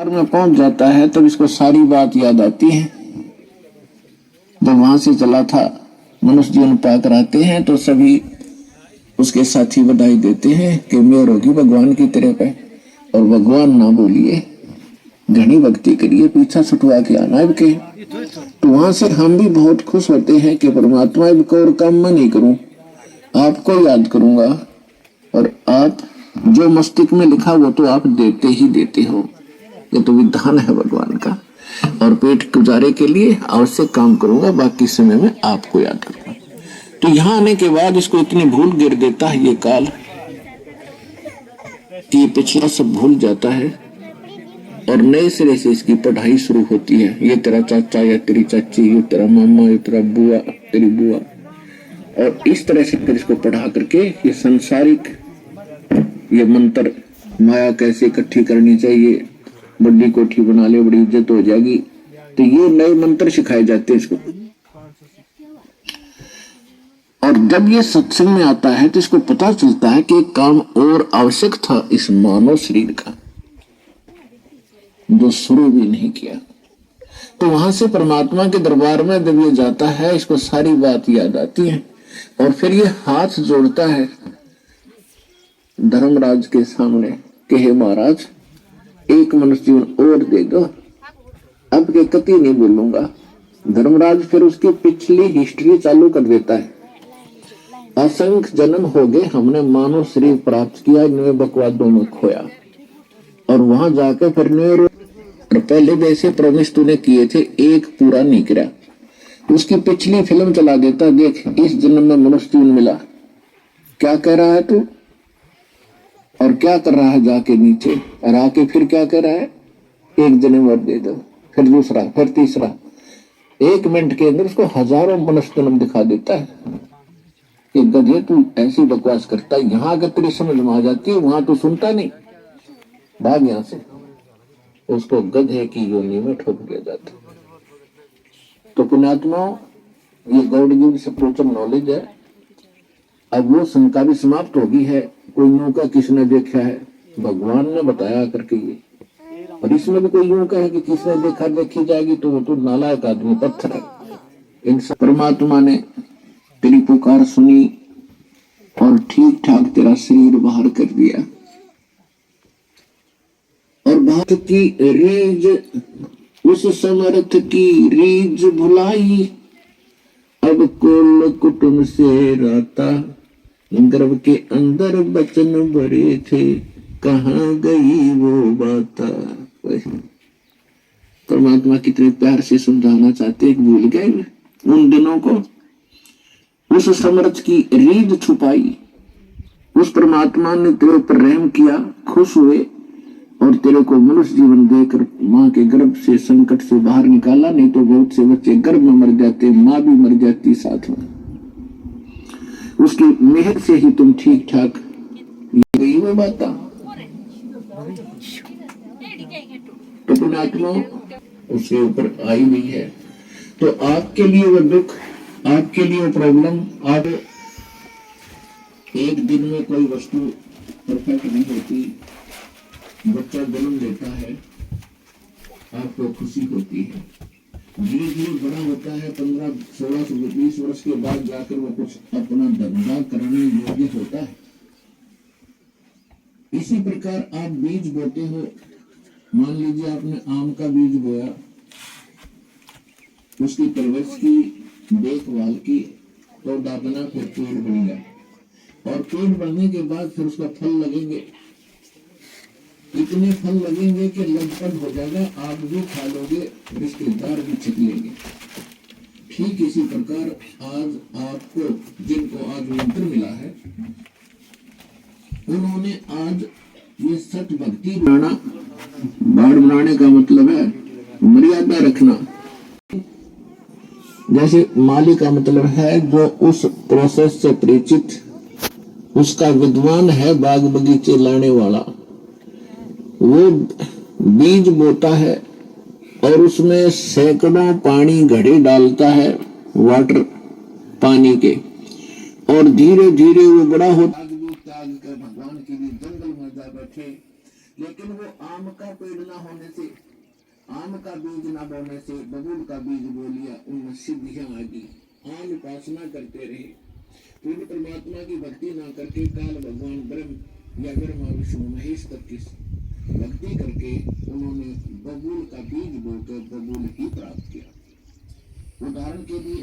में पहुंच जाता है तब इसको सारी बात याद आती है। जब वहां से चला था मनुष्य जीवन पाकर आते हैं तो सभी उसके साथी बधाई देते हैं कि मेहर होगी भगवान की तरह पे, और भगवान ना बोलिए, घनी भक्ति करिए, पीछा छुटवा के आना इनके। तो वहां से हम भी बहुत खुश होते हैं कि परमात्मा इनको और काम मैं नहीं करूं, आपको याद करूंगा, और आप जो मस्तिष्क में लिखा वो तो आप देते ही देते हो। ये तो विधान है भगवान का, और पेट गुजारे के लिए आवश्यक काम करूंगा, बाकी समय में आपको याद करूंगा। तो यहाँ आने के बाद इसको इतनी भूल गिर देता है ये काल कि ये पिछला सब भूल जाता है, और नए सिरे से इसकी पढ़ाई शुरू होती है। ये तेरा चाचा या तेरी चाची, ये तेरा मामा, ये तेरा बुआ, तेरी बुआ, और इस तरह से फिर इसको पढ़ा करके ये सांसारिक ये मंत्र, माया कैसे इकट्ठी करनी चाहिए, बड़ी कोठी बना ले, बड़ी इज्जत हो जाएगी, तो ये नए मंत्र सिखाए जाते हैं इसको। और जब ये सत्संग में आता है तो इसको पता चलता है कि एक काम और आवश्यक था इस मानव शरीर का, जो शुरू भी नहीं किया। तो वहां से परमात्मा के दरबार में जब ये जाता है, इसको सारी बात याद आती है, और फिर ये हाथ जोड़ता है धर्मराज के सामने कि हे महाराज, एक मनुष्य जीवन और दे दो, अब के कति नहीं बोलूंगा। धर्मराज फिर उसकी पिछली हिस्ट्री चालू कर देता है। असंख्य जन्म हो गए, हमने मानव शरीर प्राप्त किया, नए बकवादों में खोया, और वहां जाकर फिर नए पहले जैसे प्रॉमिस तूने किए थे एक पूरा नहीं किया, उसकी पिछली फिल्म चला देता। देख इस जन्म में मनुष्य जीवन मिला, क्या कह रहा है तू, और क्या कर रहा है जाके नीचे, और आके फिर क्या कह रहा है, एक जन्म और दे दो, फिर दूसरा, फिर तीसरा। 1 मिनट के अंदर उसको हजारों मनुष्य जन्म दिखा देता है कि गधे तू ऐसी बकवास करता है, यहाँ अगर तेरी समझ में आ जाती है, वहां तो सुनता नहीं, भाग यहां से। उसको गधे की योनि में ठोक दिया जाता। तो पुण्यात्मा, ये गौड़ युग से प्रोचम नॉलेज है। अब वो शंका भी समाप्त होगी है, कोई यूं का किसने देखा है, भगवान ने बताया करके ये, और इसमें भी कोई यूं का है कि किसने देखा, देखी जाएगी तो वो तो नालायक आदमी, पत्थर है। इन परमात्मा ने तेरी पुकार सुनी और ठीक ठाक तेरा शरीर बाहर कर दिया, और बात की रीज उस समर्थ की रीज भुलाई, अब कुल कुटुंब से राता, गर्भ के अंदर बचन भरे थे, कहाँ गई वो बात। परमात्मा कितने प्यार से समझाना चाहते, भूल गए उन दिनों को। उस समर्थ की रीझ छुपाई, उस परमात्मा ने तेरे ऊपर रहम किया, खुश हुए, और तेरे को मनुष्य जीवन देकर माँ के गर्भ से संकट से बाहर निकाला। नहीं तो बहुत से बच्चे गर्भ में मर जाते, माँ भी मर जाती साथ में। उसकी मेहर से ही तुम ठीक ठाक गई वो बात। तो पुण्यात्मा उसके ऊपर आई हुई है। तो आपके लिए वो दुख, आपके लिए वो प्रॉब्लम, आप एक दिन में कोई वस्तु परफेक्ट नहीं होती। बच्चा जन्म लेता है, आपको खुशी होती है, धीरे धीरे बड़ा होता है, 15, 16, 20 वर्ष के बाद जाकर वो कुछ अपना धंधा करने योग्य होता है। इसी प्रकार आप बीज बोते हो, मान लीजिए आपने आम का बीज बोया, उसकी परवरिश की, देखभाल की, तो दादना फिर पेड़ बन गया, और पेड़ बढ़ने के बाद फिर उसका फल लगेंगे। इतने फल लगेंगे कि लगभग हो जाएगा, आप भी खा लोगे, रिश्तेदार भी छिप लेंगे। ठीक इसी प्रकार आज आपको, जिनको आज मंत्र मिला है, उन्होंने आज ये सत भक्ति बनाना, बाढ़ बनाने का मतलब है मर्यादा रखना। जैसे माली का मतलब है जो उस प्रोसेस से परिचित, उसका विद्वान है, बाग बगीचे लाने वाला, वो बीज बोता है और उसमें सैकड़ों पानी घड़े डालता है, वाटर पानी के, और धीरे धीरे वो बड़ा होता। त्याग कर भगवान के लिए जंगल में जा बैठे, लेकिन लेकिन वो आम का पेड़ ना होने से, आम का बीज ना बोने से बबूल का बीज बो लिया, उनमें सिद्धियां आ गई। आम उपासना करते रहे, पूर्ण परमात्मा की भक्ति ना करके काल भगवान ब्रह्म या ब्रह्मा विष्णु महेश तक की भक्ति करके उन्होंने बबूल का बीज बोकर बबूल ही प्राप्त किया। उदाहरण के लिए